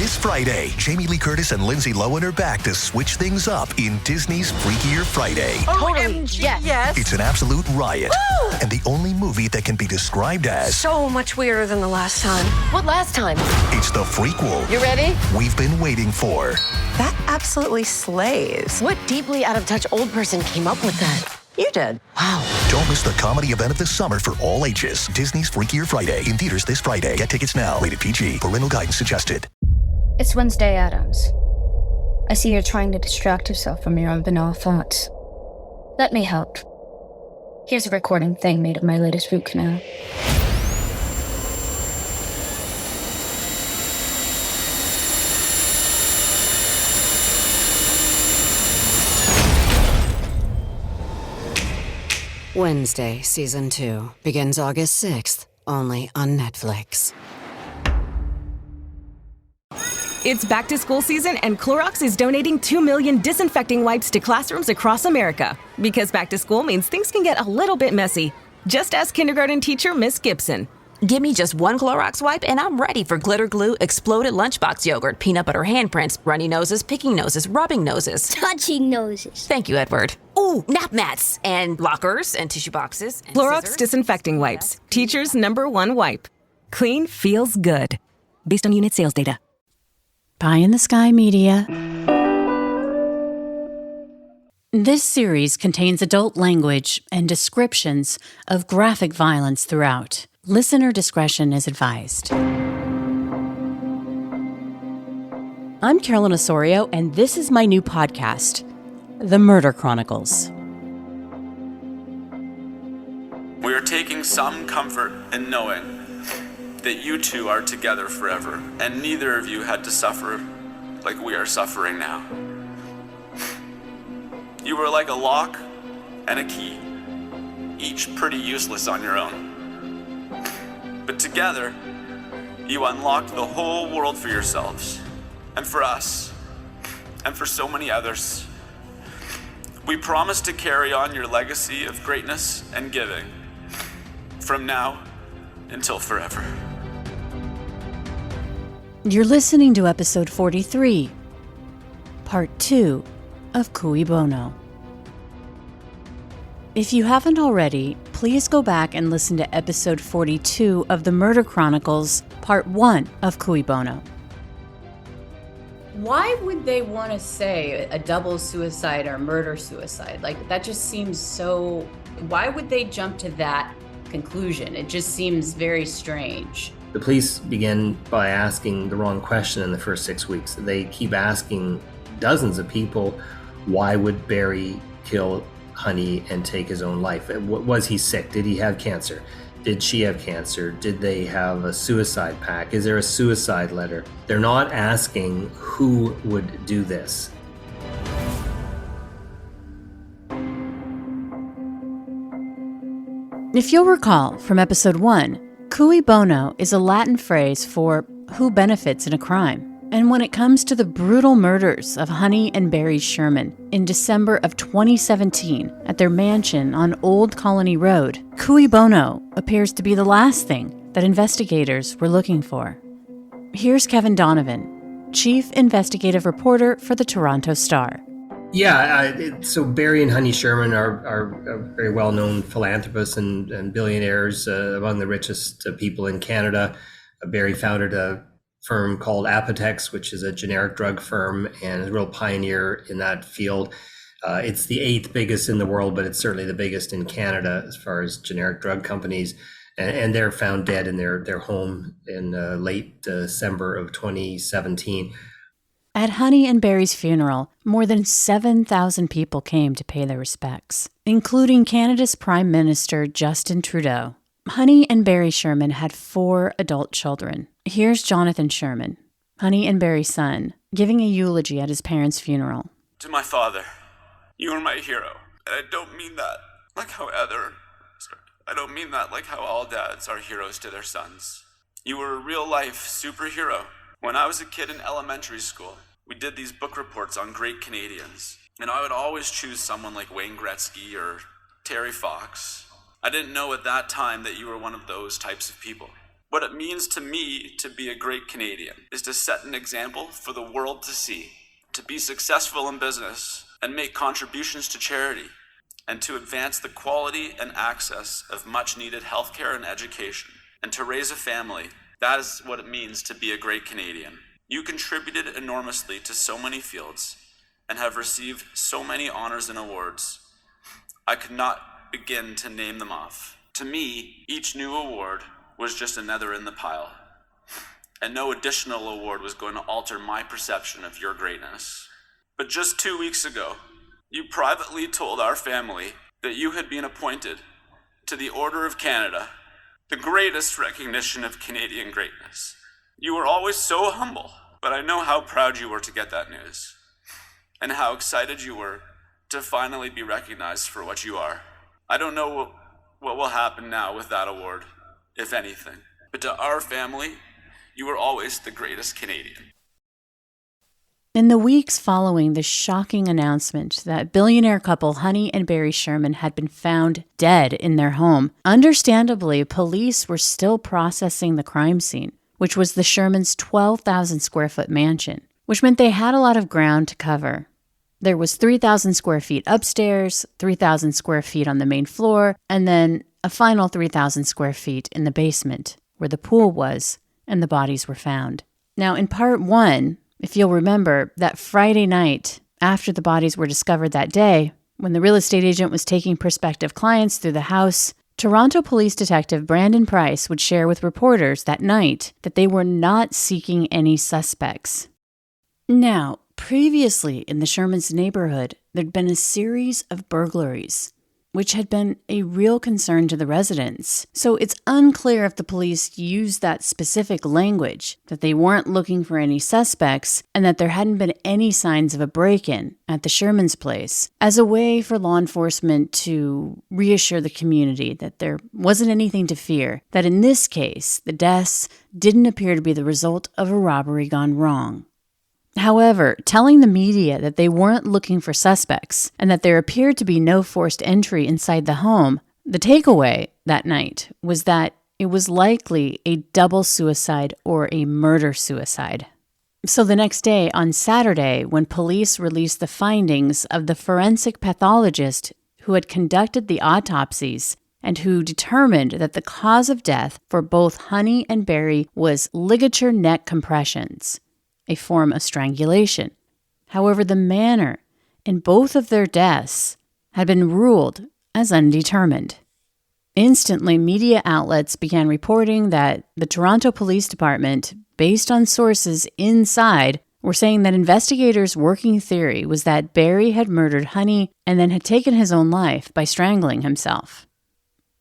This Friday, Jamie Lee Curtis and Lindsay Lohan are back to switch things up in Disney's Freakier Friday. Totally, yes. It's an absolute riot. Woo! And the only movie that can be described as... So much weirder than the last time. What last time? It's the frequel You ready? we've been waiting for. That absolutely slays. What deeply out-of-touch old person came up with that? You did. Wow. Don't miss the comedy event of the summer for all ages. Disney's Freakier Friday. In theaters this Friday. Get tickets now. Rated PG. Parental guidance suggested. It's Wednesday Addams. I see you're trying to distract yourself from your own banal thoughts. Let me help. Here's a recording thing made of my latest root canal. Wednesday, Season 2, begins August 6th, only on Netflix. It's back to school season, and Clorox is donating 2 million disinfecting wipes to classrooms across America. Because back to school means things can get a little bit messy. Just ask kindergarten teacher Miss Gibson. Give me just one Clorox wipe and I'm ready for glitter glue, exploded lunchbox yogurt, peanut butter handprints, runny noses, picking noses, rubbing noses. Touching noses. Thank you, Edward. Ooh, nap mats and lockers and tissue boxes. And Clorox scissors. disinfecting wipes. Teacher's #1 wipe. Clean feels good. Based on unit sales data. Pie in the Sky Media. This series contains adult language and descriptions of graphic violence throughout. Listener discretion is advised. I'm Carolyn Osorio, and this is my new podcast, The Murder Chronicles. We are taking some comfort in knowing that you two are together forever, and neither of you had to suffer like we are suffering now. You were like a lock and a key, each pretty useless on your own. But together, you unlocked the whole world for yourselves, and for us, and for so many others. We promise to carry on your legacy of greatness and giving, from now until forever. You're listening to episode 43, part 2 of Cui Bono. If you haven't already, please go back and listen to episode 42 of The Murder Chronicles, part 1 of Cui Bono. Why would they want to say a double suicide or murder-suicide? Like, that just seems so... Why would they jump to that conclusion? It just seems very strange. The police begin by asking the wrong question in the first 6 weeks. They keep asking dozens of people, why would Barry kill Honey and take his own life? Was he sick? Did he have cancer? Did she have cancer? Did they have a suicide pact? Is there a suicide letter? They're not asking who would do this. If you'll recall from episode 1, Cui Bono is a Latin phrase for who benefits in a crime. And when it comes to the brutal murders of Honey and Barry Sherman in December of 2017 at their mansion on Old Colony Road, Cui Bono appears to be the last thing that investigators were looking for. Here's Kevin Donovan, chief investigative reporter for the Toronto Star. Yeah, so Barry and Honey Sherman are very well-known philanthropists and billionaires, among the richest people in Canada. Barry founded a firm called Apotex, which is a generic drug firm and is a real pioneer in that field. It's the 8th biggest in the world, but it's certainly the biggest in Canada as far as generic drug companies. And they're found dead in their home in late December of 2017. At Honey and Barry's funeral, more than 7,000 people came to pay their respects, including Canada's Prime Minister Justin Trudeau. Honey and Barry Sherman had 4 adult children. Here's Jonathan Sherman, Honey and Barry's son, giving a eulogy at his parents' funeral. To my father, you are my hero. And I don't mean that like how all dads are heroes to their sons. You were a real-life superhero. When I was a kid in elementary school, we did these book reports on great Canadians, and I would always choose someone like Wayne Gretzky or Terry Fox. I didn't know at that time that you were one of those types of people. What it means to me to be a great Canadian is to set an example for the world to see, to be successful in business and make contributions to charity, and to advance the quality and access of much-needed healthcare and education, and to raise a family. That is what it means to be a great Canadian. You contributed enormously to so many fields and have received so many honors and awards. I could not begin to name them off. To me, each new award was just another in the pile, and no additional award was going to alter my perception of your greatness. But just 2 weeks ago, you privately told our family that you had been appointed to the Order of Canada, the greatest recognition of Canadian greatness. You were always so humble, but I know how proud you were to get that news, and how excited you were to finally be recognized for what you are. I don't know what will happen now with that award, if anything, but to our family, you were always the greatest Canadian. In the weeks following the shocking announcement that billionaire couple Honey and Barry Sherman had been found dead in their home, understandably, police were still processing the crime scene, which was the Shermans' 12,000 square foot mansion, which meant they had a lot of ground to cover. There was 3,000 square feet upstairs, 3,000 square feet on the main floor, and then a final 3,000 square feet in the basement, where the pool was and the bodies were found. Now, in part one, if you'll remember, that Friday night after the bodies were discovered that day, when the real estate agent was taking prospective clients through the house, Toronto Police Detective Brandon Price would share with reporters that night that they were not seeking any suspects. Now, previously in the Shermans' neighborhood, there'd been a series of burglaries, which had been a real concern to the residents. So it's unclear if the police used that specific language, that they weren't looking for any suspects, and that there hadn't been any signs of a break-in at the Shermans' place, as a way for law enforcement to reassure the community that there wasn't anything to fear, that in this case, the deaths didn't appear to be the result of a robbery gone wrong. However, telling the media that they weren't looking for suspects and that there appeared to be no forced entry inside the home, the takeaway that night was that it was likely a double suicide or a murder-suicide. So the next day, on Saturday, when police released the findings of the forensic pathologist who had conducted the autopsies and who determined that the cause of death for both Honey and Barry was ligature neck compressions, a form of strangulation. However, the manner in both of their deaths had been ruled as undetermined. Instantly, media outlets began reporting that the Toronto Police Department, based on sources inside, were saying that investigators' working theory was that Barry had murdered Honey and then had taken his own life by strangling himself.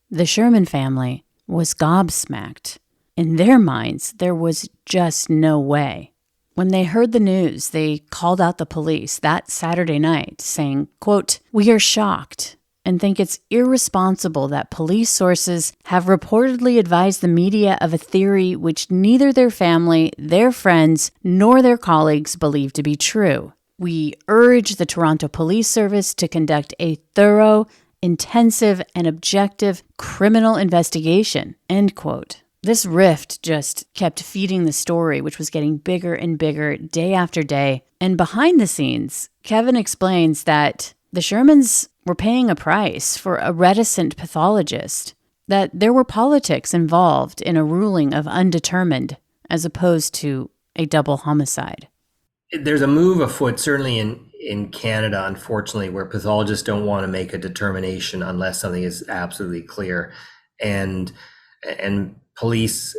The Sherman family was gobsmacked. In their minds, there was just no way. When they heard the news, they called out the police that Saturday night, saying, quote, "We are shocked and think it's irresponsible that police sources have reportedly advised the media of a theory which neither their family, their friends, nor their colleagues believe to be true. We urge the Toronto Police Service to conduct a thorough, intensive, and objective criminal investigation," end quote. This rift just kept feeding the story, which was getting bigger and bigger day after day. And behind the scenes, Kevin explains that the Shermans were paying a price for a reticent pathologist, that there were politics involved in a ruling of undetermined as opposed to a double homicide. There's a move afoot, certainly in Canada, unfortunately, where pathologists don't want to make a determination unless something is absolutely clear. And police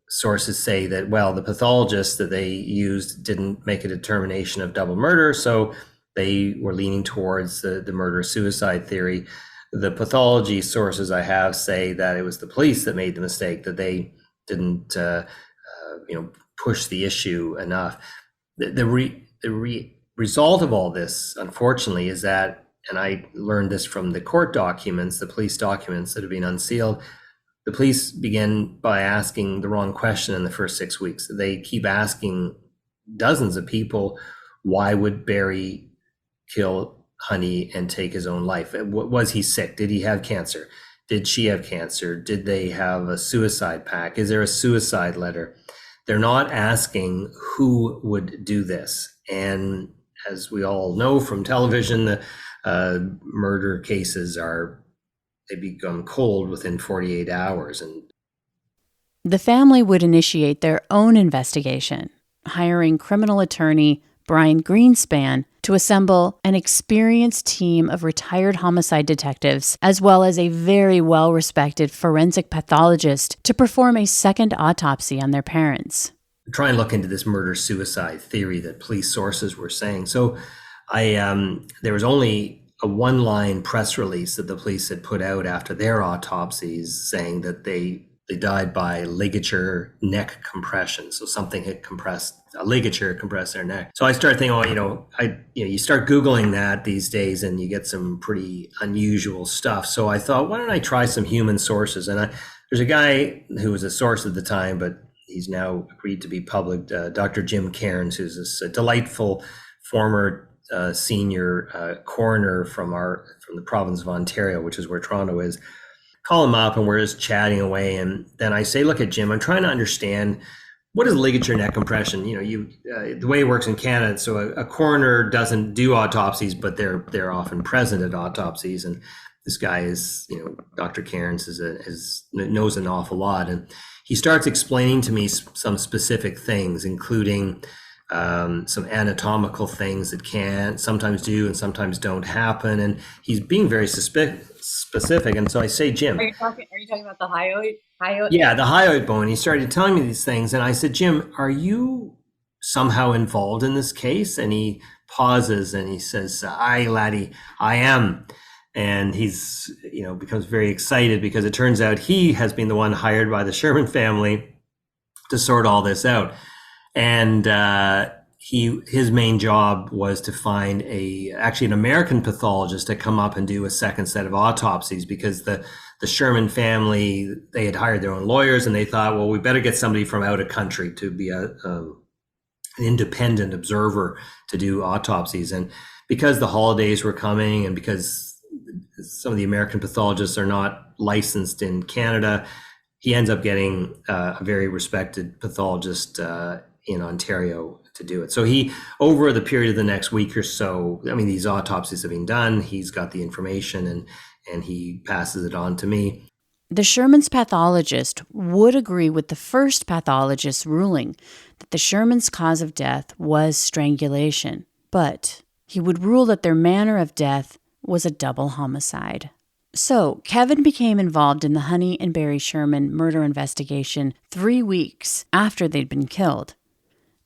sources say that, well, the pathologist that they used didn't make a determination of double murder, so they were leaning towards the murder-suicide theory. The pathology sources I have say that it was the police that made the mistake, that they didn't push the issue enough. The result of all this, unfortunately, is that, and I learned this from the court documents, the police documents that have been unsealed, the police begin by asking the wrong question in the first 6 weeks. They keep asking dozens of people, why would Barry kill Honey and take his own life? Was he sick? Did he have cancer? Did she have cancer? Did they have a suicide pact? Is there a suicide letter? They're not asking who would do this. And as we all know from television, the murder cases they become cold within 48 hours. And the family would initiate their own investigation, hiring criminal attorney Brian Greenspan to assemble an experienced team of retired homicide detectives, as well as a very well-respected forensic pathologist to perform a second autopsy on their parents. Try and look into this murder-suicide theory that police sources were saying. So there was only a one-line press release that the police had put out after their autopsies saying that they died by ligature neck compression. So something had a ligature compressed their neck. So I started thinking, you start Googling that these days and you get some pretty unusual stuff. So I thought, why don't I try some human sources? And there's a guy who was a source at the time, but he's now agreed to be public, Dr. Jim Cairns, who's this delightful former senior coroner from the province of Ontario, which is where Toronto is. Call him up and we're just chatting away. And then I say, look at Jim, I'm trying to understand what is ligature neck compression? The way it works in Canada. So a coroner doesn't do autopsies, but they're often present at autopsies. And this guy is, Dr. Cairns knows an awful lot. And he starts explaining to me some specific things, including some anatomical things that can sometimes do and sometimes don't happen. And he's being very specific. And so I say, Jim. Are you talking about the hyoid? Yeah, the hyoid bone. He started telling me these things. And I said, Jim, are you somehow involved in this case? And he pauses and he says, aye, laddie, I am. And he's, becomes very excited because it turns out he has been the one hired by the Sherman family to sort all this out. And his main job was to find an American pathologist to come up and do a second set of autopsies, because the Sherman family, they had hired their own lawyers and they thought, well, we better get somebody from out of country to be an independent observer to do autopsies. And because the holidays were coming and because some of the American pathologists are not licensed in Canada, he ends up getting a very respected pathologist in Ontario to do it. So he, over the period of the next week or so, these autopsies have been done, he's got the information and he passes it on to me. The Sherman's pathologist would agree with the first pathologist's ruling that the Sherman's cause of death was strangulation, but he would rule that their manner of death was a double homicide. So Kevin became involved in the Honey and Barry Sherman murder investigation 3 weeks after they'd been killed.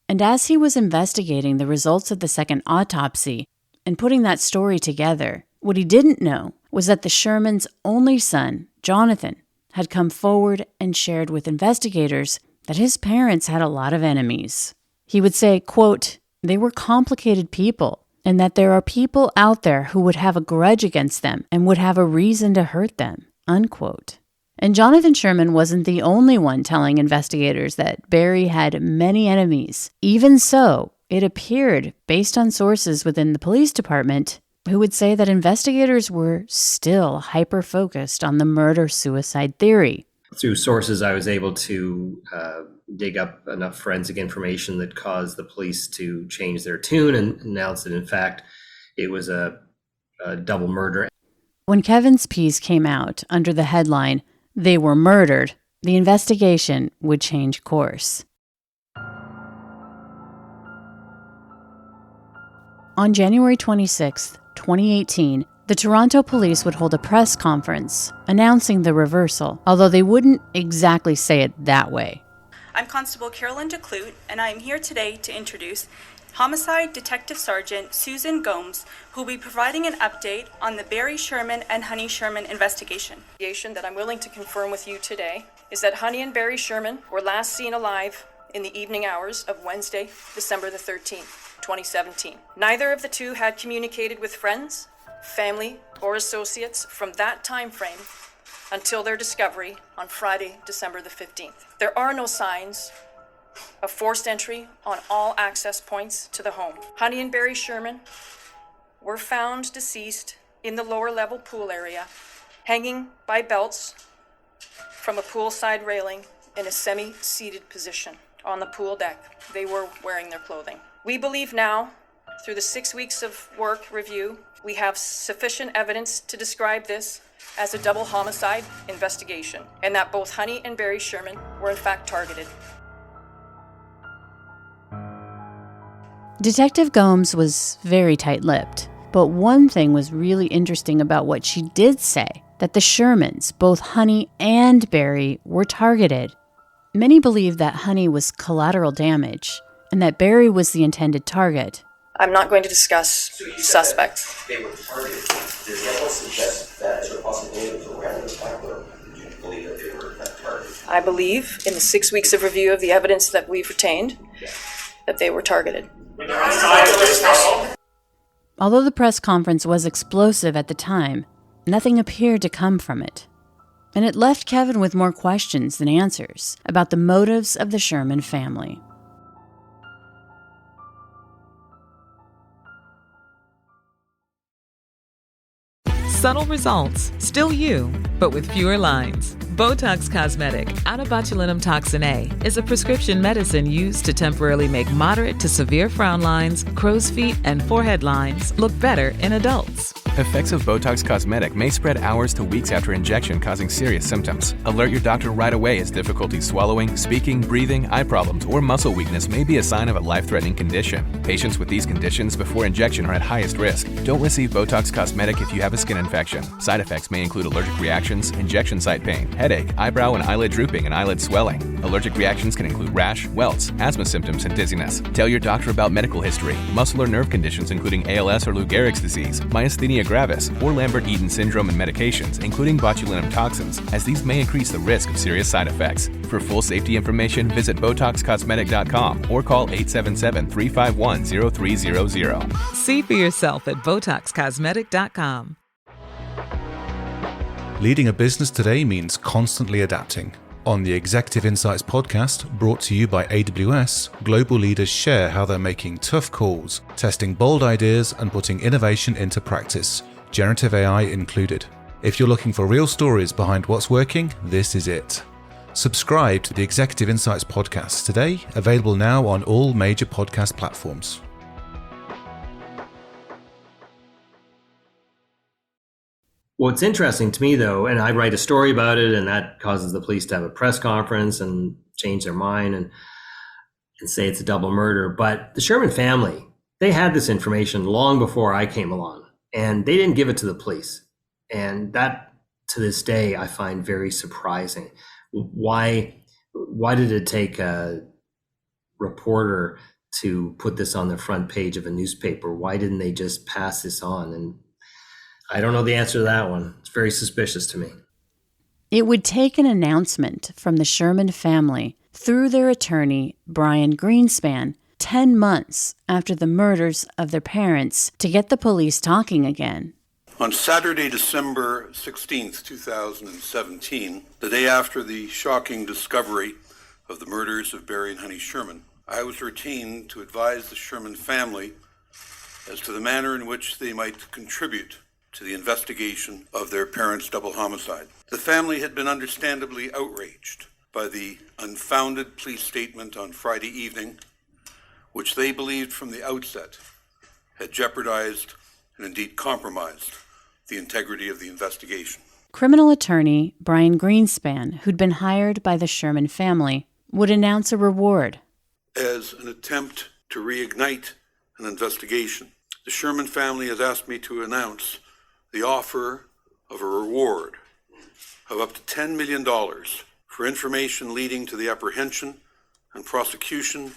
And as he was investigating the results of the second autopsy and putting that story together, what he didn't know was that the Shermans' only son, Jonathan, had come forward and shared with investigators that his parents had a lot of enemies. He would say, quote, they were complicated people, and that there are people out there who would have a grudge against them and would have a reason to hurt them, unquote. And Jonathan Sherman wasn't the only one telling investigators that Barry had many enemies. Even so, it appeared, based on sources within the police department, who would say that investigators were still hyper-focused on the murder-suicide theory. Through sources, I was able to dig up enough forensic information that caused the police to change their tune and announce that, in fact, it was a double murder. When Kevin's piece came out under the headline, "They were murdered," the investigation would change course. On January 26, 2018, the Toronto police would hold a press conference announcing the reversal, although they wouldn't exactly say it that way. I'm Constable Carolyn DeClute, and I am here today to introduce Homicide Detective Sergeant Susan Gomes, who will be providing an update on the Barry Sherman and Honey Sherman investigation. The information that I'm willing to confirm with you today is that Honey and Barry Sherman were last seen alive in the evening hours of Wednesday, December the 13th, 2017. Neither of the two had communicated with friends, family, or associates from that time frame until their discovery on Friday, December the 15th. There are no signs of forced entry on all access points to the home. Honey and Barry Sherman were found deceased in the lower level pool area hanging by belts from a poolside railing in a semi-seated position on the pool deck. They were wearing their clothing. We believe now, through the 6 weeks of work review, we have sufficient evidence to describe this as a double homicide investigation, and that both Honey and Barry Sherman were in fact targeted. Detective Gomes was very tight-lipped, but one thing was really interesting about what she did say, that the Shermans, both Honey and Barry, were targeted. Many believe that Honey was collateral damage, and that Barry was the intended target. I'm not going to discuss suspects. They were targeted. Did the evidence suggest that as a possibility for random attack, or did you believe that they were in fact targeted? I believe, in the 6 weeks of review of the evidence that we've retained, that they were targeted. Although the press conference was explosive at the time, nothing appeared to come from it. And it left Kevin with more questions than answers about the motives of the Sherman family. Subtle results, still you, but with fewer lines. Botox Cosmetic, onabotulinum toxin A, is a prescription medicine used to temporarily make moderate to severe frown lines, crow's feet, and forehead lines look better in adults. Effects of Botox Cosmetic may spread hours to weeks after injection, causing serious symptoms. Alert your doctor right away as difficulty swallowing, speaking, breathing, eye problems, or muscle weakness may be a sign of a life-threatening condition. Patients with these conditions before injection are at highest risk. Don't receive Botox Cosmetic if you have a skin infection. Side effects may include allergic reactions, injection site pain, headache, eyebrow and eyelid drooping, and eyelid swelling. Allergic reactions can include rash, welts, asthma symptoms, and dizziness. Tell your doctor about medical history, muscle or nerve conditions including ALS or Lou Gehrig's disease, myasthenia gravis, or Lambert-Eaton syndrome, and medications, including botulinum toxins, as these may increase the risk of serious side effects. For full safety information, visit BotoxCosmetic.com or call 877-351-0300. See for yourself at BotoxCosmetic.com. Leading a business today means constantly adapting. On the Executive Insights podcast, brought to you by AWS, global leaders share how they're making tough calls, testing bold ideas, and putting innovation into practice, generative AI included. If you're looking for real stories behind what's working, this is it. Subscribe to the Executive Insights podcast today, available now on all major podcast platforms. What's interesting to me, though, and I write a story about it, and that causes the police to have a press conference and change their mind and say it's a double murder. But the Sherman family, they had this information long before I came along, and they didn't give it to the police. And that, to this day, I find very surprising. Why did it take a reporter to put this on the front page of a newspaper? Why didn't they just pass this on? And I don't know the answer to that one. It's very suspicious to me. It would take an announcement from the Sherman family through their attorney, Brian Greenspan, 10 months after the murders of their parents to get the police talking again. On Saturday, December 16th, 2017, the day after the shocking discovery of the murders of Barry and Honey Sherman, I was retained to advise the Sherman family as to the manner in which they might contribute to the investigation of their parents' double homicide. The family had been understandably outraged by the unfounded police statement on Friday evening, which they believed from the outset had jeopardized and indeed compromised the integrity of the investigation. Criminal attorney Brian Greenspan, who'd been hired by the Sherman family, would announce a reward. As an attempt to reignite an investigation, the Sherman family has asked me to announce the offer of a reward of up to $10 million for information leading to the apprehension and prosecution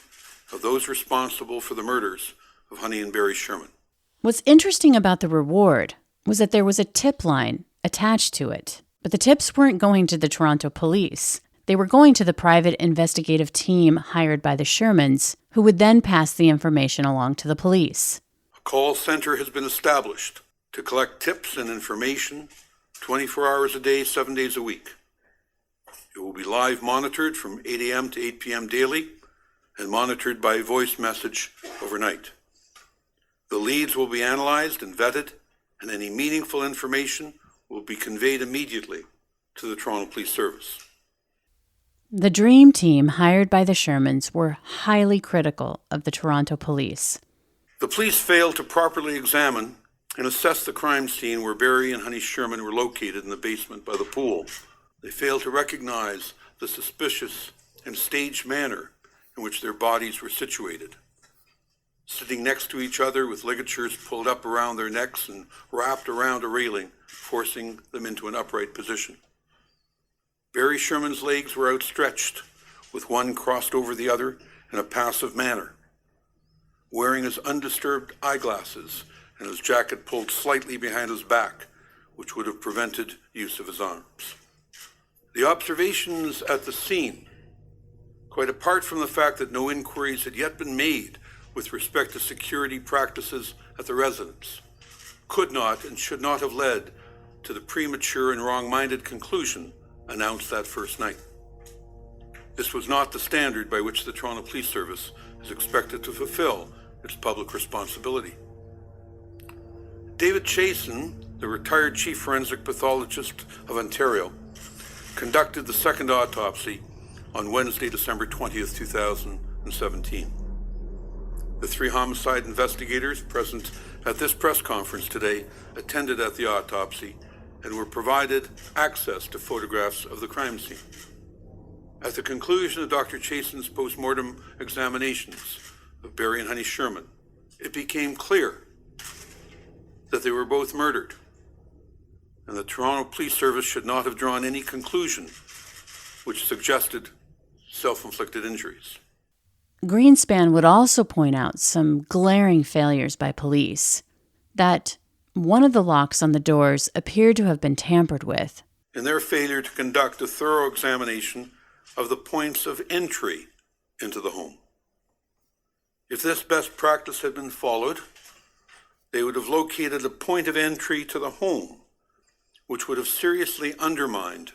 of those responsible for the murders of Honey and Barry Sherman. What's interesting about the reward was that there was a tip line attached to it. But the tips weren't going to the Toronto police. They were going to the private investigative team hired by the Shermans, who would then pass the information along to the police. A call center has been established to collect tips and information 24 hours a day, 7 days a week. It will be live monitored from 8 a.m. to 8 p.m. daily and monitored by voice message overnight. The leads will be analyzed and vetted, and any meaningful information will be conveyed immediately to the Toronto Police Service. The dream team hired by the Shermans were highly critical of the Toronto police. The police failed to properly examine and assess the crime scene where Barry and Honey Sherman were located in the basement by the pool. They failed to recognize the suspicious and staged manner in which their bodies were situated, sitting next to each other with ligatures pulled up around their necks and wrapped around a railing, forcing them into an upright position. Barry Sherman's legs were outstretched, with one crossed over the other in a passive manner, wearing his undisturbed eyeglasses and his jacket pulled slightly behind his back, which would have prevented use of his arms. The observations at the scene, quite apart from the fact that no inquiries had yet been made with respect to security practices at the residence, could not and should not have led to the premature and wrong-minded conclusion announced that first night. This was not the standard by which the Toronto Police Service is expected to fulfill its public responsibility. David Chasen, the retired chief forensic pathologist of Ontario, conducted the second autopsy on Wednesday, December 20th, 2017. The three homicide investigators present at this press conference today attended at the autopsy and were provided access to photographs of the crime scene. At the conclusion of Dr. Chasen's post-mortem examinations of Barry and Honey Sherman, it became clear that they were both murdered, and the Toronto Police Service should not have drawn any conclusion which suggested self-inflicted injuries. Greenspan would also point out some glaring failures by police, that one of the locks on the doors appeared to have been tampered with. In their failure to conduct a thorough examination of the points of entry into the home. If this best practice had been followed, they would have located a point of entry to the home, which would have seriously undermined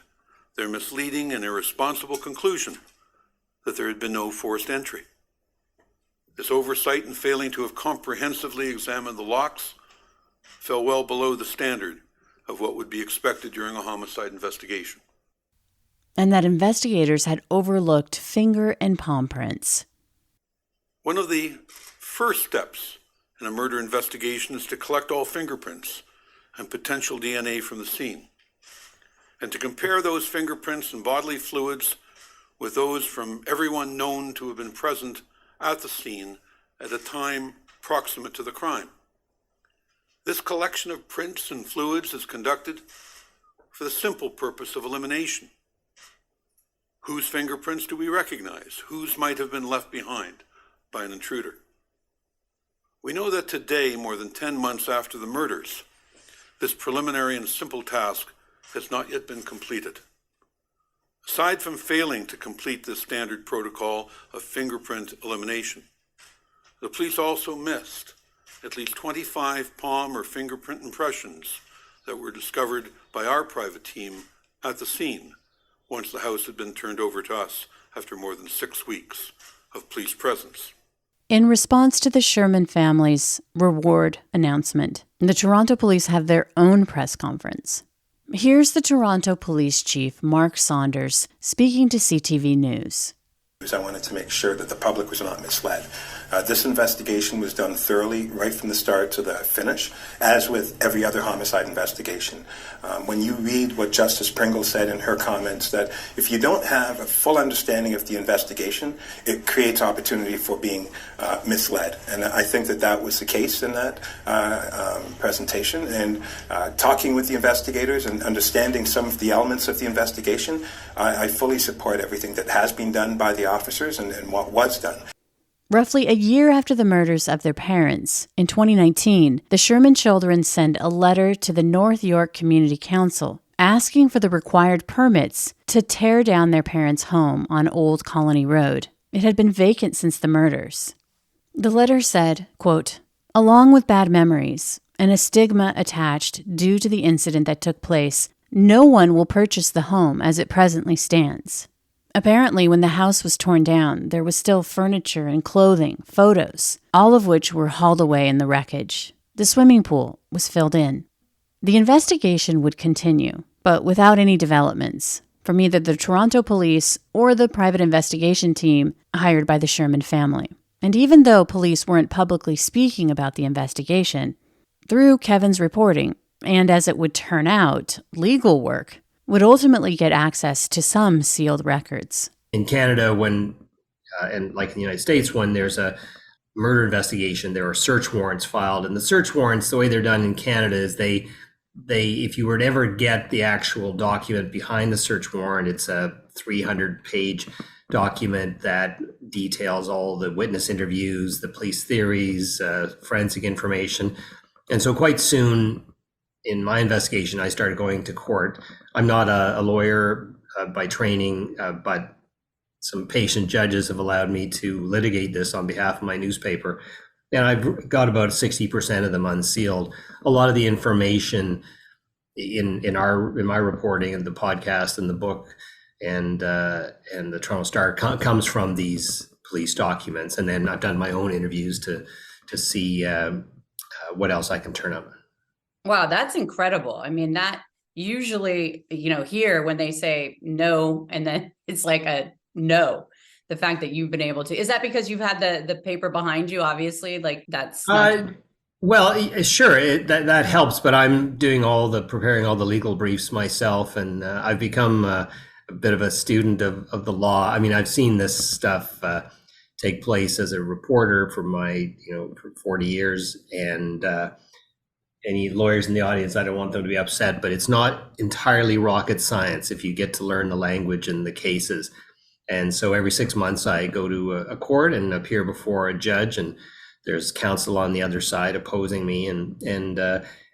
their misleading and irresponsible conclusion that there had been no forced entry. This oversight in failing to have comprehensively examined the locks fell well below the standard of what would be expected during a homicide investigation. And that investigators had overlooked finger and palm prints. One of the first steps in a murder investigation is to collect all fingerprints and potential DNA from the scene, and to compare those fingerprints and bodily fluids with those from everyone known to have been present at the scene at a time proximate to the crime. This collection of prints and fluids is conducted for the simple purpose of elimination. Whose fingerprints do we recognize? Whose might have been left behind by an intruder? We know that today, more than 10 months after the murders, this preliminary and simple task has not yet been completed. Aside from failing to complete this standard protocol of fingerprint elimination, the police also missed at least 25 palm or fingerprint impressions that were discovered by our private team at the scene once the house had been turned over to us after more than 6 weeks of police presence. In response to the Sherman family's reward announcement, the Toronto Police have their own press conference. Here's the Toronto Police Chief, Mark Saunders, speaking to CTV News. I wanted to make sure that the public was not misled. This investigation was done thoroughly right from the start to the finish, as with every other homicide investigation. When you read what Justice Pringle said in her comments, that if you don't have a full understanding of the investigation, it creates opportunity for being misled. And I think that that was the case in that presentation. And talking with the investigators and understanding some of the elements of the investigation, I fully support everything that has been done by the officers and what was done. Roughly a year after the murders of their parents, in 2019, the Sherman children sent a letter to the North York Community Council asking for the required permits to tear down their parents' home on Old Colony Road. It had been vacant since the murders. The letter said, quote, "Along with bad memories and a stigma attached due to the incident that took place, no one will purchase the home as it presently stands. Apparently, when the house was torn down, there was still furniture and clothing, photos, all of which were hauled away in the wreckage. The swimming pool was filled in." The investigation would continue, but without any developments from either the Toronto police or the private investigation team hired by the Sherman family. And even though police weren't publicly speaking about the investigation, through Kevin's reporting, and as it would turn out, legal work, would ultimately get access to some sealed records. In Canada, and like in the United States, when there's a murder investigation, there are search warrants filed. And the search warrants, the way they're done in Canada is they if you were to ever get the actual document behind the search warrant, it's a 300-page document that details all the witness interviews, the police theories, forensic information. And so quite soon in my investigation, I started going to court. I'm not a lawyer by training, but some patient judges have allowed me to litigate this on behalf of my newspaper. And I've got about 60% of them unsealed. A lot of the information in my reporting and the podcast and the book and the Toronto Star comes from these police documents. And then I've done my own interviews to see what else I can turn up. Wow, that's incredible. I mean, that usually, here when they say no, and then it's like a no. The fact that you've been able to, is that because you've had the paper behind you, obviously? Like that's well, sure, that helps, but I'm doing preparing all the legal briefs myself, and I've become a bit of a student of the law. I mean, I've seen this stuff take place as a reporter for for 40 years, and any lawyers in the audience, I don't want them to be upset, but it's not entirely rocket science if you get to learn the language and the cases. And so every 6 months I go to a court and appear before a judge, and there's counsel on the other side opposing me, and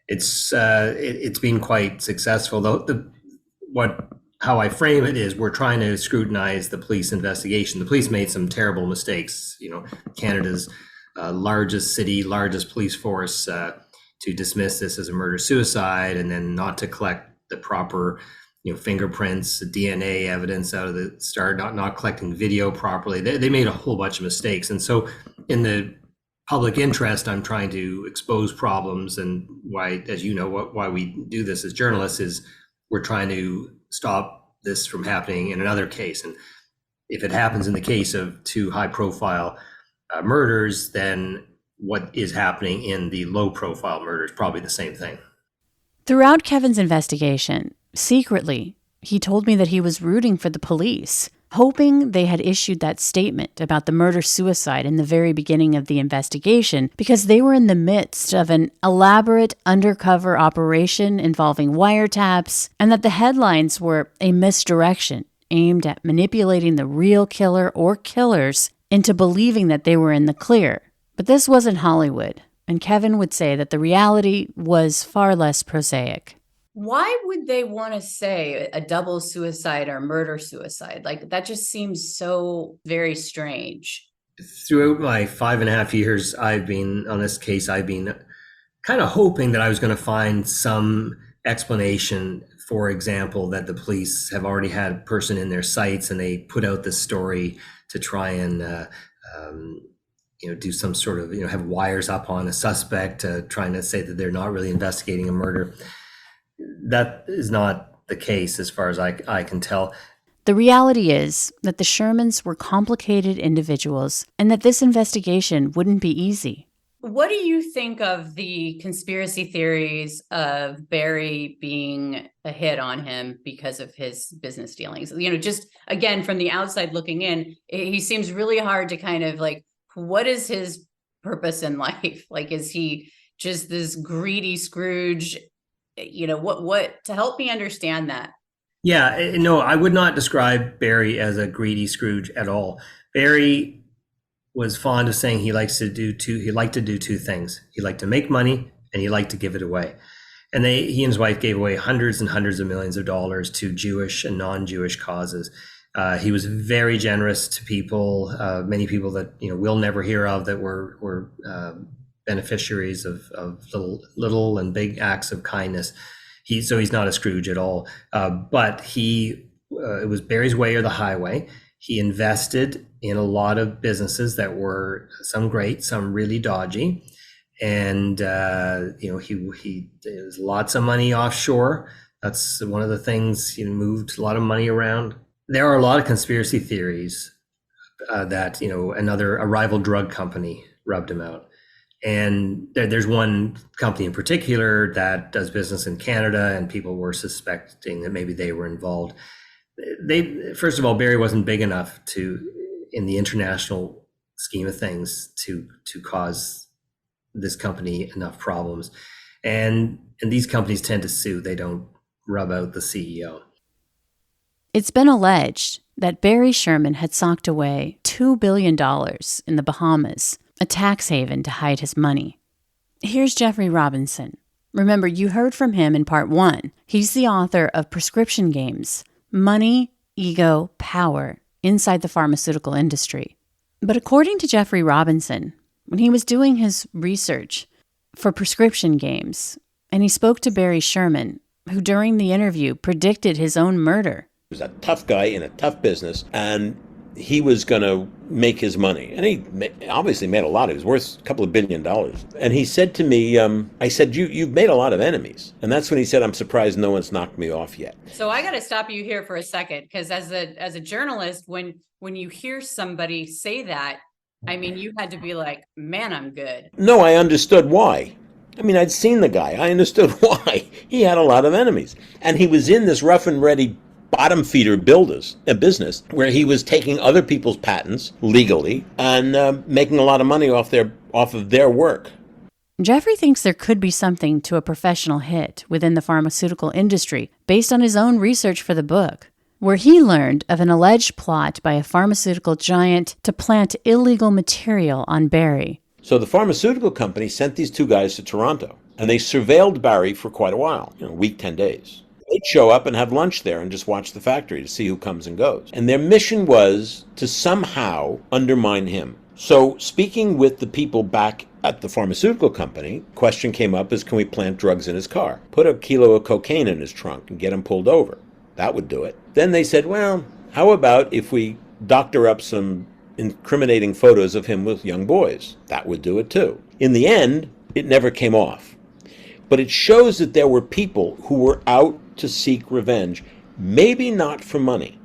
it's been quite successful. Though how I frame it is we're trying to scrutinize the police investigation. The police made some terrible mistakes. Canada's largest city, largest police force, to dismiss this as a murder-suicide, and then not to collect the proper fingerprints, DNA evidence out of the start, not collecting video properly. They made a whole bunch of mistakes. And so in the public interest, I'm trying to expose problems, and why, as you know, why we do this as journalists is we're trying to stop this from happening in another case. And if it happens in the case of two high-profile murders, then what is happening in the low-profile murders, probably the same thing. Throughout Kevin's investigation, secretly, he told me that he was rooting for the police, hoping they had issued that statement about the murder-suicide in the very beginning of the investigation because they were in the midst of an elaborate undercover operation involving wiretaps, and that the headlines were a misdirection aimed at manipulating the real killer or killers into believing that they were in the clear. But this wasn't Hollywood, and Kevin would say that the reality was far less prosaic. Why would they want to say a double suicide or murder-suicide? Like, that just seems so very strange. Throughout my 5.5 years I've been on this case, I've been kind of hoping that I was going to find some explanation. For example, that the police have already had a person in their sights and they put out this story to try and do some sort of, have wires up on a suspect, trying to say that they're not really investigating a murder. That is not the case as far as I can tell. The reality is that the Shermans were complicated individuals and that this investigation wouldn't be easy. What do you think of the conspiracy theories of Barry being a hit on him because of his business dealings? Just again, from the outside looking in, he seems really hard to kind of like, what is his purpose in life? Like, is he just this greedy Scrooge? What to help me understand that? Yeah, no, I would not describe Barry as a greedy Scrooge at all. Barry was fond of saying he liked to do two things. He liked to make money and he liked to give it away. And he and his wife gave away hundreds and hundreds of millions of dollars to Jewish and non-Jewish causes. He was very generous to people, many people that we'll never hear of that were beneficiaries of little and big acts of kindness. He's not a Scrooge at all. But it was Barry's way or the highway. He invested in a lot of businesses that were some great, some really dodgy. And there's lots of money offshore. That's one of the things. He moved a lot of money around. There are a lot of conspiracy theories that a rival drug company rubbed him out. And there's one company in particular that does business in Canada, and people were suspecting that maybe they were involved. First of all, Barry wasn't big enough in the international scheme of things, to cause this company enough problems. And these companies tend to sue. They don't rub out the CEO. It's been alleged that Barry Sherman had socked away $2 billion in the Bahamas, a tax haven to hide his money. Here's Jeffrey Robinson. Remember, you heard from him in part 1. He's the author of Prescription Games, Money, Ego, Power Inside the Pharmaceutical Industry. But according to Jeffrey Robinson, when he was doing his research for Prescription Games, and he spoke to Barry Sherman, who during the interview predicted his own murder. He was a tough guy in a tough business, and he was going to make his money. And he obviously made a lot. He was worth a couple of $1 billion. And he said to me, I said, you've made a lot of enemies. And that's when he said, I'm surprised no one's knocked me off yet. So I got to stop you here for a second, because as a journalist, when you hear somebody say that, I mean, you had to be like, man, I'm good. No, I understood why. I mean, I'd seen the guy. I understood why. He had a lot of enemies. And he was in this rough and ready bottom feeder business where he was taking other people's patents legally and making a lot of money off of their work. Jeffrey thinks there could be something to a professional hit within the pharmaceutical industry based on his own research for the book, where he learned of an alleged plot by a pharmaceutical giant to plant illegal material on Barry. So the pharmaceutical company sent these two guys to Toronto, and they surveilled Barry for quite a while, a week, 10 days. They'd show up and have lunch there and just watch the factory to see who comes and goes. And their mission was to somehow undermine him. So speaking with the people back at the pharmaceutical company, question came up is, can we plant drugs in his car? Put a kilo of cocaine in his trunk and get him pulled over. That would do it. Then they said, well, how about if we doctor up some incriminating photos of him with young boys? That would do it too. In the end, it never came off. But it shows that there were people who were out to seek revenge, maybe not for money.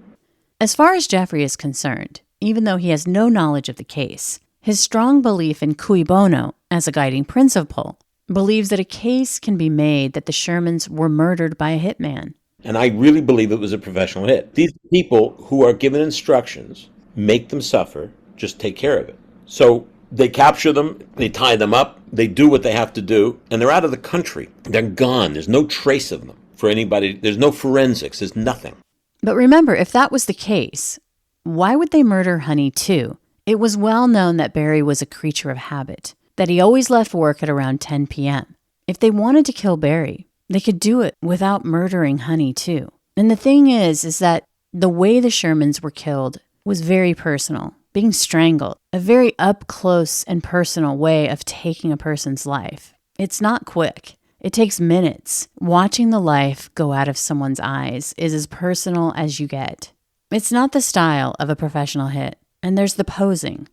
As far as Jeffrey is concerned, even though he has no knowledge of the case, his strong belief in Cui Bono as a guiding principle believes that a case can be made that the Shermans were murdered by a hitman. And I really believe it was a professional hit. These people who are given instructions, make them suffer, just take care of it. So they capture them, they tie them up, they do what they have to do, and they're out of the country. They're gone. There's no trace of them for anybody. There's no forensics. There's nothing. But remember, if that was the case, why would they murder Honey too? It was well known that Barry was a creature of habit, that he always left work at around 10 p.m. If they wanted to kill Barry, they could do it without murdering Honey too. And the thing is that the way the Shermans were killed was very personal, being strangled, a very up-close and personal way of taking a person's life. It's not quick. It takes minutes. Watching the life go out of someone's eyes is as personal as you get. It's not the style of a professional hit. And there's the posing.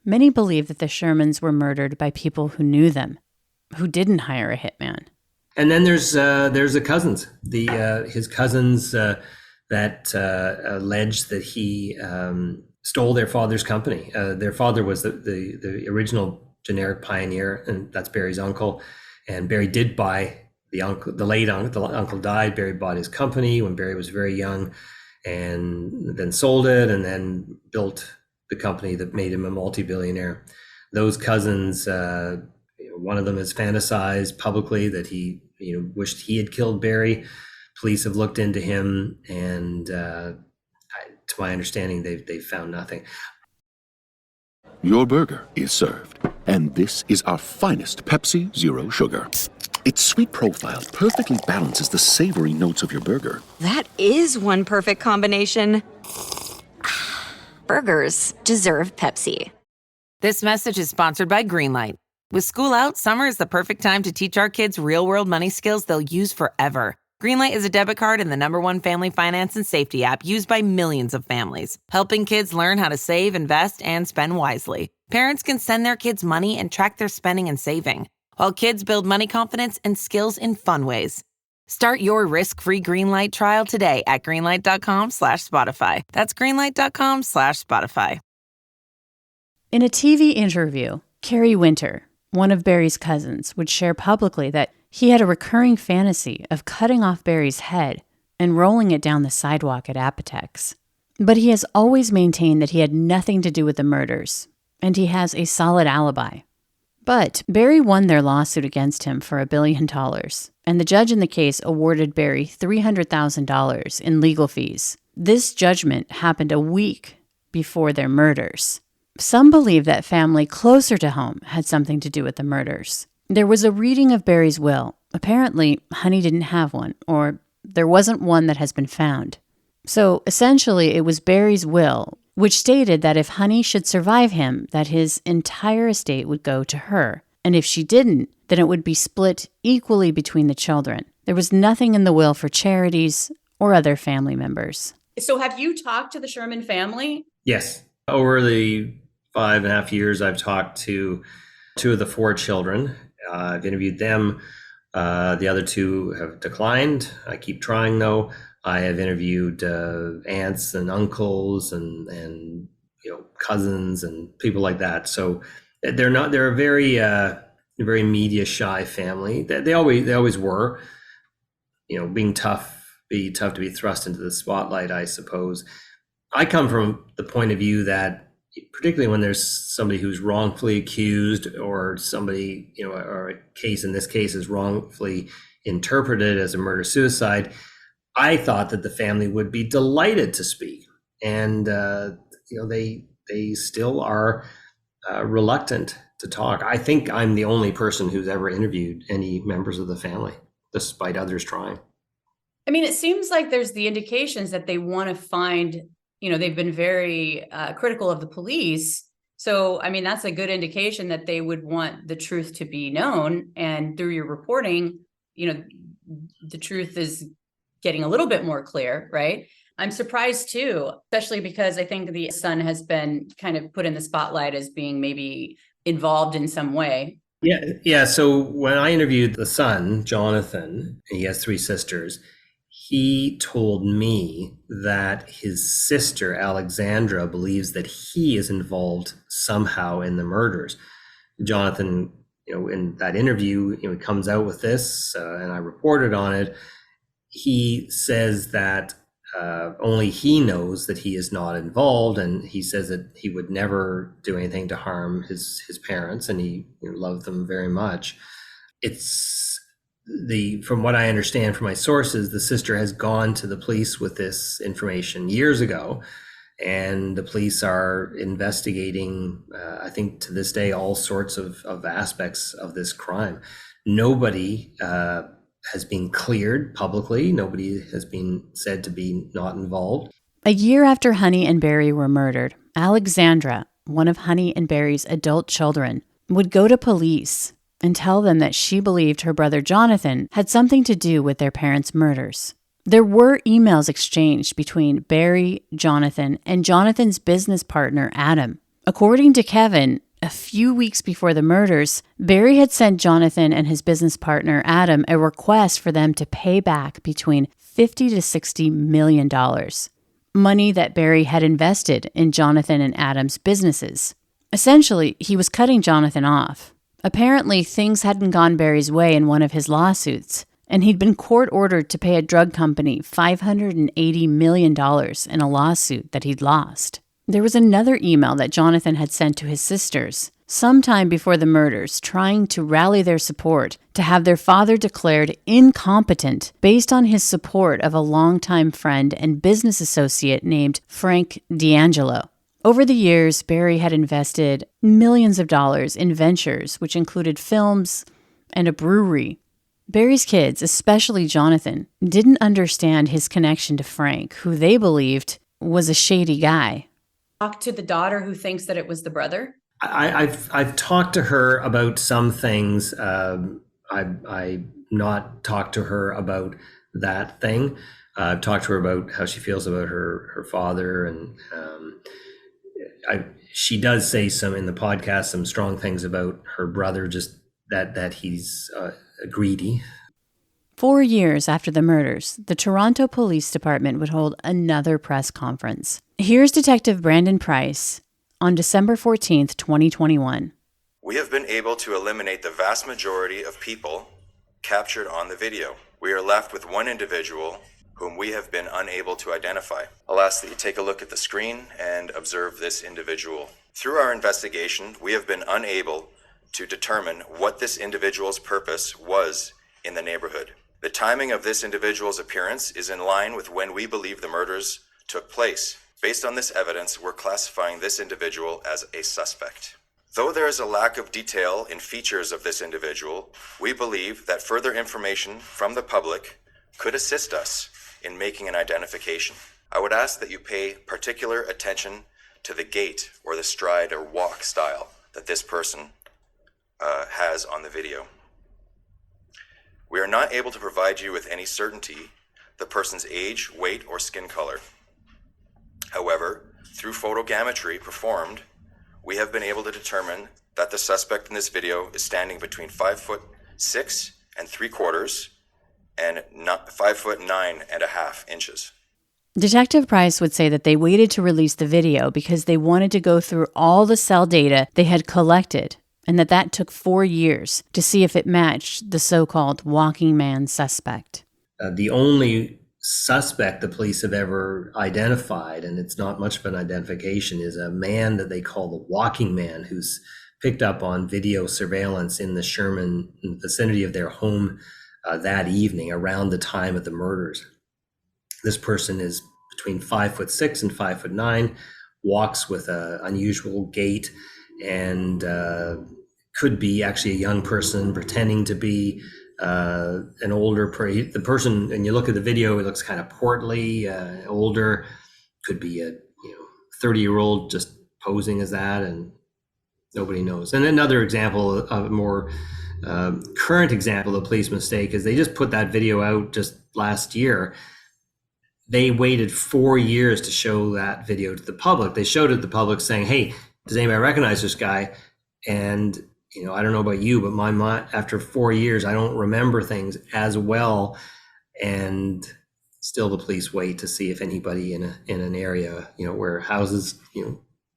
Many believe that the Shermans were murdered by people who knew them, who didn't hire a hitman. And then there's the cousins, his cousins that allege that he stole their father's company. Their father was the original generic pioneer, and that's Barry's uncle. And Barry did buy the late uncle. The uncle died. Barry bought his company when Barry was very young, and then sold it, and then built the company that made him a multi-billionaire. Those cousins, one of them has fantasized publicly that he, wished he had killed Barry. Police have looked into him, and to my understanding, they've found nothing. Your burger is served, and this is our finest Pepsi Zero Sugar. Its sweet profile perfectly balances the savory notes of your burger. That is one perfect combination. Burgers deserve Pepsi. This message is sponsored by Greenlight. With school out, summer is the perfect time to teach our kids real-world money skills they'll use forever. Greenlight is a debit card and the #1 family finance and safety app used by millions of families, helping kids learn how to save, invest, and spend wisely. Parents can send their kids money and track their spending and saving. while kids build money confidence and skills in fun ways. Start your risk-free Greenlight trial today at greenlight.com/Spotify. That's greenlight.com/Spotify. In a TV interview, Carrie Winter, one of Barry's cousins, would share publicly that he had a recurring fantasy of cutting off Barry's head and rolling it down the sidewalk at Apotex. But he has always maintained that he had nothing to do with the murders, and he has a solid alibi. But Barry won their lawsuit against him for $1 billion, and the judge in the case awarded Barry $300,000 in legal fees. This judgment happened a week before their murders. Some believe that family closer to home had something to do with the murders. There was a reading of Barry's will. Apparently, Honey didn't have one, or there wasn't one that has been found. So essentially, it was Barry's will, which stated that if Honey should survive him, that his entire estate would go to her. And if she didn't, then it would be split equally between the children. There was nothing in the will for charities or other family members. So have you talked to the Sherman family? Yes. Over the 5.5 years, I've talked to 2 of the 4 children. I've interviewed them. The other 2 have declined. I keep trying, though. I have interviewed aunts and uncles and cousins and people like that. So they're a very media shy family. They always were. Being tough to be thrust into the spotlight, I suppose. I come from the point of view that, particularly when there's somebody who's wrongfully accused, or somebody, or a case in this case is wrongfully interpreted as a murder-suicide, I thought that the family would be delighted to speak. And, they still are reluctant to talk. I think I'm the only person who's ever interviewed any members of the family, despite others trying. I mean, it seems like there's the indications that they want to find, they've been very critical of the police. So, I mean, that's a good indication that they would want the truth to be known. And through your reporting, the truth is getting a little bit more clear, right? I'm surprised too, especially because I think the son has been kind of put in the spotlight as being maybe involved in some way. Yeah. So when I interviewed the son, Jonathan, he has 3 sisters, he told me that his sister, Alexandra, believes that he is involved somehow in the murders. Jonathan, in that interview, he comes out with this, and I reported on it. He says that only he knows that he is not involved, and he says that he would never do anything to harm his parents, and he loved them very much. From what I understand from my sources, the sister has gone to the police with this information years ago, and the police are investigating, I think to this day, all sorts of aspects of this crime. Nobody has been cleared publicly. Nobody has been said to be not involved. A year after Honey and Barry were murdered, Alexandra, one of Honey and Barry's adult children, would go to police and tell them that she believed her brother Jonathan had something to do with their parents' murders. There were emails exchanged between Barry, Jonathan, and Jonathan's business partner, Adam. According to Kevin, a few weeks before the murders, Barry had sent Jonathan and his business partner, Adam, a request for them to pay back between $50 to $60 million, money that Barry had invested in Jonathan and Adam's businesses. Essentially, he was cutting Jonathan off. Apparently, things hadn't gone Barry's way in one of his lawsuits, and he'd been court-ordered to pay a drug company $580 million in a lawsuit that he'd lost. There was another email that Jonathan had sent to his sisters sometime before the murders, trying to rally their support to have their father declared incompetent based on his support of a longtime friend and business associate named Frank D'Angelo. Over the years, Barry had invested millions of dollars in ventures, which included films and a brewery. Barry's kids, especially Jonathan, didn't understand his connection to Frank, who they believed was a shady guy. Talk to the daughter who thinks that it was the brother? I've talked to her about some things. I've not talked to her about that thing. I've talked to her about how she feels about her father, and she does say some in the podcast, some strong things about her brother, just that he's greedy. 4 years after the murders, the Toronto Police Department would hold another press conference. Here's Detective Brandon Price on December 14th, 2021. We have been able to eliminate the vast majority of people captured on the video. We are left with one individual whom we have been unable to identify. I'll ask that you take a look at the screen and observe this individual. Through our investigation, we have been unable to determine what this individual's purpose was in the neighborhood. The timing of this individual's appearance is in line with when we believe the murders took place. Based on this evidence, we're classifying this individual as a suspect. Though there is a lack of detail in features of this individual, we believe that further information from the public could assist us in making an identification. I would ask that you pay particular attention to the gait or the stride or walk style that this person has on the video. We are not able to provide you with any certainty the person's age, weight, or skin color. However, through photogrammetry performed, we have been able to determine that the suspect in this video is standing between 5'6" and 3/4 and 5'9.5" inches. Detective Price would say that they waited to release the video because they wanted to go through all the cell data they had collected, and that took 4 years to see if it matched the so-called walking man suspect. The only suspect the police have ever identified, and it's not much of an identification, is a man that they call the walking man, who's picked up on video surveillance in the Sherman vicinity of their home that evening around the time of the murders. This person is between 5'6" and 5'9", walks with an unusual gait, and could be actually a young person pretending to be an older the person. And you look at the video, it looks kind of portly, older. Could be a 30-year-old just posing as that, and nobody knows. And another example, a more current example of police mistake, is they just put that video out just last year. They waited 4 years to show that video to the public. They showed it to the public saying, "Hey, does anybody recognize this guy?" And I don't know about you, but my mind, after 4 years, I don't remember things as well. And still the police wait to see if anybody in an area, where houses,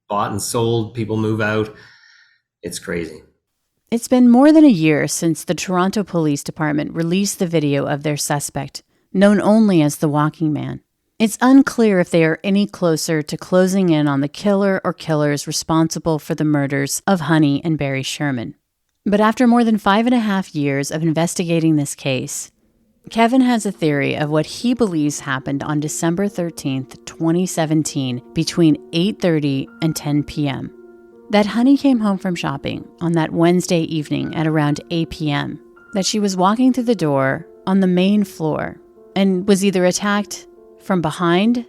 bought and sold, people move out. It's crazy. It's been more than a year since the Toronto Police Department released the video of their suspect, known only as the walking man. It's unclear if they are any closer to closing in on the killer or killers responsible for the murders of Honey and Barry Sherman. But after more than 5.5 years of investigating this case, Kevin has a theory of what he believes happened on December 13th, 2017, between 8:30 and 10 p.m. That Honey came home from shopping on that Wednesday evening at around 8 p.m., that she was walking through the door on the main floor and was either attacked from behind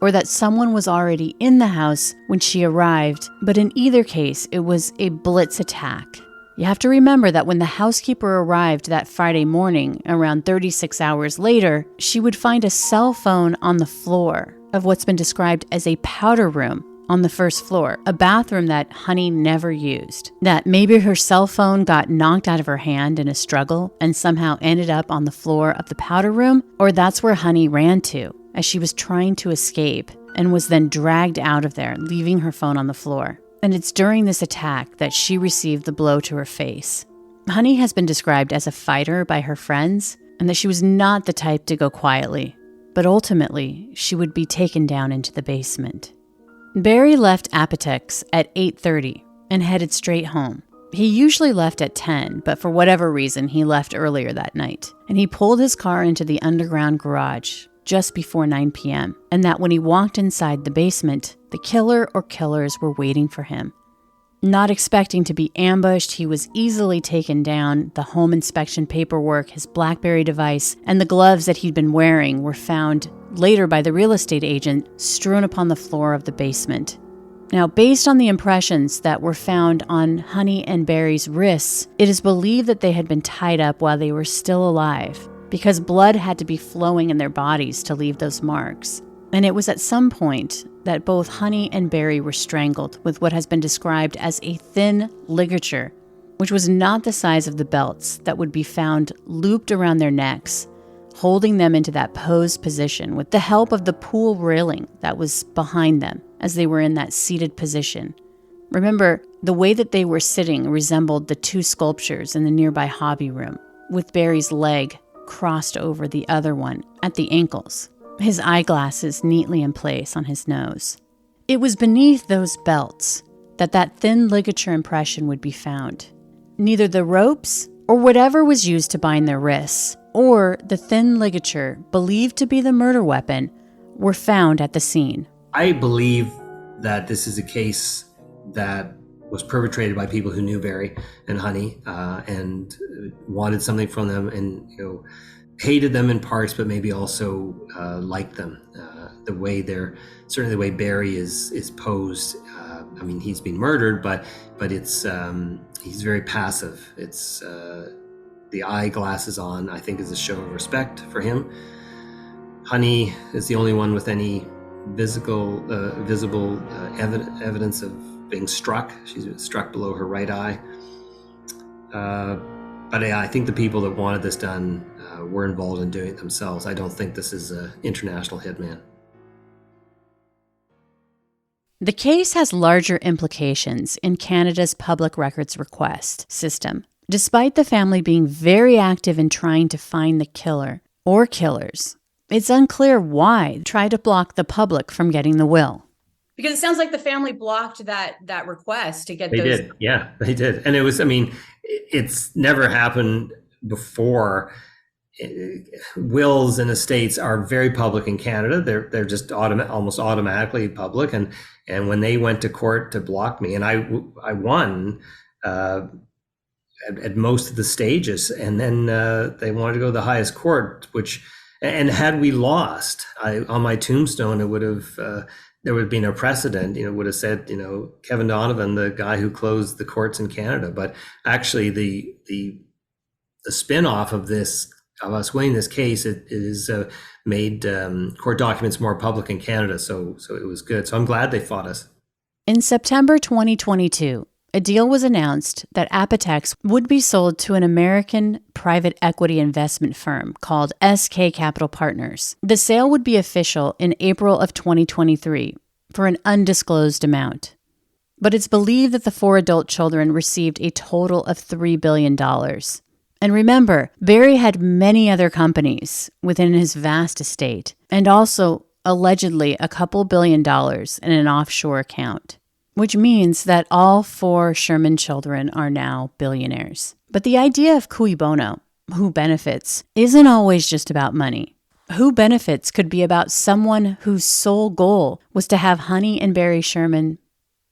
or that someone was already in the house when she arrived, but in either case, it was a blitz attack. You have to remember that when the housekeeper arrived that Friday morning, around 36 hours later, she would find a cell phone on the floor of what's been described as a powder room on the first floor, a bathroom that Honey never used. That maybe her cell phone got knocked out of her hand in a struggle and somehow ended up on the floor of the powder room, or that's where Honey ran to as she was trying to escape and was then dragged out of there, leaving her phone on the floor. And it's during this attack that she received the blow to her face. Honey has been described as a fighter by her friends, and that she was not the type to go quietly, but ultimately she would be taken down into the basement. Barry left Apotex at 8:30 and headed straight home. He usually left at 10, but for whatever reason, he left earlier that night. And he pulled his car into the underground garage just before 9 p.m. And that when he walked inside the basement, the killer or killers were waiting for him. Not expecting to be ambushed, he was easily taken down. The home inspection paperwork, his BlackBerry device, and the gloves that he'd been wearing were found later by the real estate agent strewn upon the floor of the basement. Now, based on the impressions that were found on Honey and Barry's wrists, it is believed that they had been tied up while they were still alive, because blood had to be flowing in their bodies to leave those marks. And it was at some point that both Honey and Barry were strangled with what has been described as a thin ligature, which was not the size of the belts that would be found looped around their necks, holding them into that posed position with the help of the pool railing that was behind them as they were in that seated position. Remember, the way that they were sitting resembled the two sculptures in the nearby hobby room, with Barry's leg crossed over the other one at the ankles, his eyeglasses neatly in place on his nose. It was beneath those belts that thin ligature impression would be found. Neither the ropes or whatever was used to bind their wrists or the thin ligature believed to be the murder weapon were found at the scene. I believe that this is a case that was perpetrated by people who knew Barry and Honey and wanted something from them, and hated them in parts, but maybe also liked them. Certainly the way Barry is posed. He's been murdered, but it's he's very passive. It's the eyeglasses on, I think, is a show of respect for him. Honey is the only one with any visible evidence of being struck. She's struck below her right eye. But I think the people that wanted this done were involved in doing it themselves. I don't think this is an international hitman. The case has larger implications in Canada's public records request system. Despite the family being very active in trying to find the killer or killers, it's unclear why they tried to block the public from getting the will. Because it sounds like the family blocked that request to get They those. did. Yeah, they did. And it was, it's never happened before. Wills and estates are very public in Canada. They're just almost automatically public. And when they went to court to block me, and I won at most of the stages, and then they wanted to go to the highest court, and had we lost, on my tombstone, it would have there would have been a precedent. It would have said, Kevin Donovan, the guy who closed the courts in Canada. But actually, the spin-off of this, of us winning this case, it is made court documents more public in Canada. So it was good. So I'm glad they fought us. In September 2022, a deal was announced that Apotex would be sold to an American private equity investment firm called SK Capital Partners. The sale would be official in April of 2023 for an undisclosed amount. But it's believed that the 4 adult children received a total of $3 billion. And remember, Barry had many other companies within his vast estate, and also allegedly a couple $1 billion in an offshore account, which means that all 4 Sherman children are now billionaires. But the idea of cui bono, who benefits, isn't always just about money. Who benefits could be about someone whose sole goal was to have Honey and Barry Sherman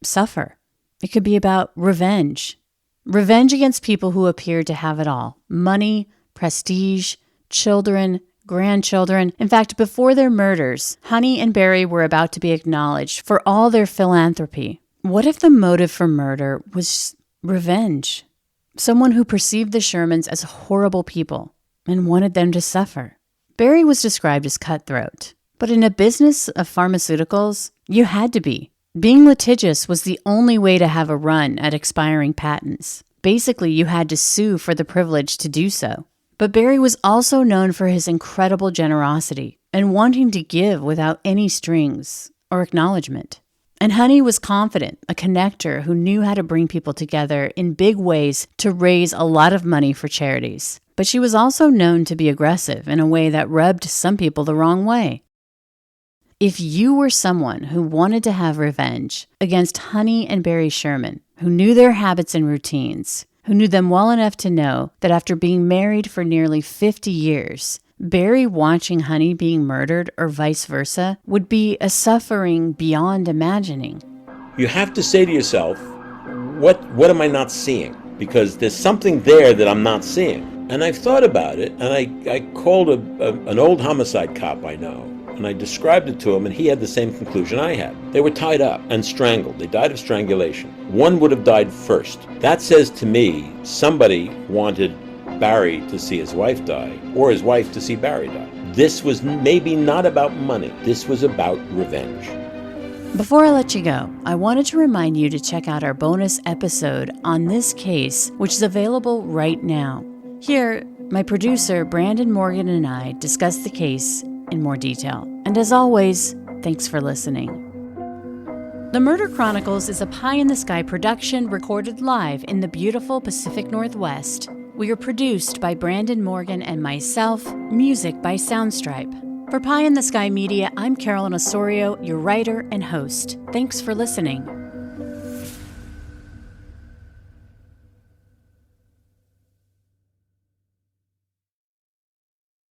suffer. It could be about revenge. Revenge against people who appeared to have it all: money, prestige, children, grandchildren. In fact, before their murders, Honey and Barry were about to be acknowledged for all their philanthropy. What if the motive for murder was revenge? Someone who perceived the Shermans as horrible people and wanted them to suffer. Barry was described as cutthroat, but in a business of pharmaceuticals, you had to be. Being litigious was the only way to have a run at expiring patents. Basically, you had to sue for the privilege to do so. But Barry was also known for his incredible generosity and wanting to give without any strings or acknowledgement. And Honey was confident, a connector who knew how to bring people together in big ways to raise a lot of money for charities. But she was also known to be aggressive in a way that rubbed some people the wrong way. If you were someone who wanted to have revenge against Honey and Barry Sherman, who knew their habits and routines, who knew them well enough to know that after being married for nearly 50 years, Barry watching Honey being murdered or vice versa would be a suffering beyond imagining. You have to say to yourself, what am I not seeing? Because there's something there that I'm not seeing. And I've thought about it, and I called an old homicide cop I know, and I described it to him, and he had the same conclusion I had. They were tied up and strangled. They died of strangulation. One would have died first. That says to me, somebody wanted Barry to see his wife die, or his wife to see Barry die. This was maybe not about money. This was about revenge. Before I let you go, I wanted to remind you to check out our bonus episode on this case, which is available right now. Here, my producer, Brandon Morgan, and I discuss the case in more detail. And as always, thanks for listening. The Murder Chronicles is a pie-in-the-sky production recorded live in the beautiful Pacific Northwest. We are produced by Brandon Morgan and myself, music by Soundstripe. For Pie in the Sky Media, I'm Carolyn Osorio, your writer and host. Thanks for listening.